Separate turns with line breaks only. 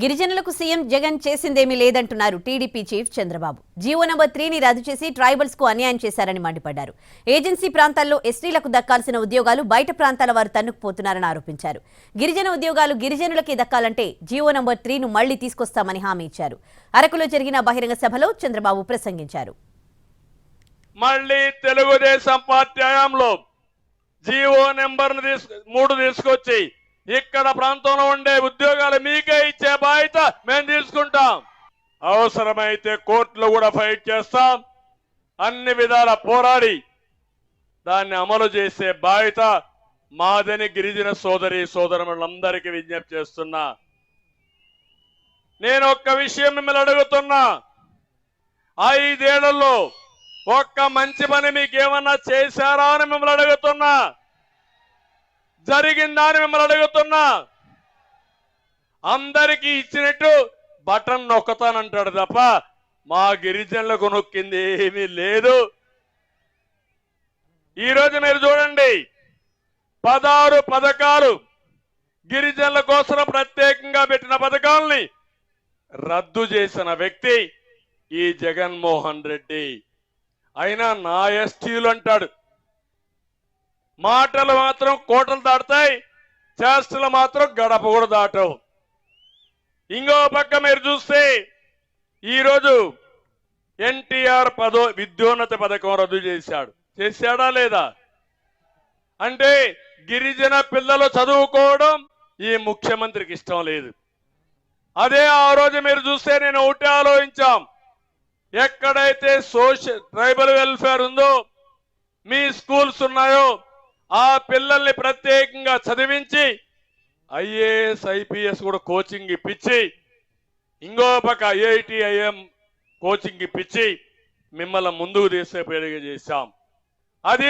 గిరిజనులకు సీఎం జగన్ చేసిందేమీ లేదంటున్నారు TDP chief Chandrababu. GO number 3ని రద్దు చేసి ట్రైబల్స్ కు అన్యాయం చేశారని మండిపడ్డారు. ఏజెన్సీ ప్రాంతాల్లో ఎస్టీలకు దక్కాల్సిన ఉద్యోగాలు బయట ప్రాంతాల వారు తన్నుకుపోతున్నారని ఆరోపించారు. గిరిజన ఉద్యోగాలు గిరిజనులకే దక్కాలంటే జీవో నంబర్ 3ను మళ్లీ తీసుకొస్తామని హామీ ఇచ్చారు. అరకులో జరిగిన బహిరంగ సభలో చంద్రబాబు ప్రసంగించారు.
మళ్ళీ తెలుగుదేశం పార్టీ హయాంలో జీవో నెంబర్ 3 తీసుకొచ్చి ఇక్కడ ప్రాంతంలో ఉండే ఉద్యోగాలు మీకే ఇచ్చే బాధ్యత మేము తీసుకుంటాం. అవసరమైతే కోర్టులో కూడా ఫైట్ చేస్తాం. అన్ని విధాల పోరాడి దాన్ని అమలు చేసే బాధ్యత మాదని గిరిజన సోదరి సోదరులందరికీ విజ్ఞప్తి చేస్తున్నా. నేను ఒక్క విషయం మిమ్మల్ని అడుగుతున్నా, 5 ఏళ్లలో ఒక్క మంచి పని మీకేమన్నా చేశారా అని మిమ్మల్ని అడుగుతున్నా, జరిగిందా అని మిమ్మల్ని అడుగుతున్నా. అందరికీ ఇచ్చినట్టు బటన్ నొక్కతానంటాడు తప్ప మా గిరిజనులకు నొక్కింది ఏమీ లేదు. ఈరోజు మీరు చూడండి, 16 పథకాలు గిరిజనుల కోసం ప్రత్యేకంగా పెట్టిన పథకాలని రద్దు చేసిన వ్యక్తి ఈ జగన్మోహన్ రెడ్డి. అయినా నా ఎస్టీలు అంటాడు. మాటలు మాత్రం కోటలు దాటుతాయి, చేష్టలు మాత్రం గడప కూడా దాటవు. ఇంకో పక్క మీరు చూస్తే ఈరోజు ఎన్టీఆర్ విద్యోన్నతి పథకం రద్దు చేశాడా లేదా అంటే గిరిజన పిల్లలు చదువుకోవడం ఈ ముఖ్యమంత్రికి ఇష్టం లేదు. అదే ఆ రోజు మీరు చూస్తే నేను ఒకటి ఆలోచించాం, ఎక్కడైతే ట్రైబల్ వెల్ఫేర్ ఉందో, మీ స్కూల్స్ ఉన్నాయో ఆ పిల్లల్ని ప్రత్యేకంగా చదివించి ఐఏఎస్ ఐపీఎస్ కూడా కోచింగ్ ఇప్పించి, ఇంకో పక్క ఐఐటి ఐఎం కోచింగ్ ఇప్పించి మిమ్మల్ని ముందుకు తీసే చేశాం. అది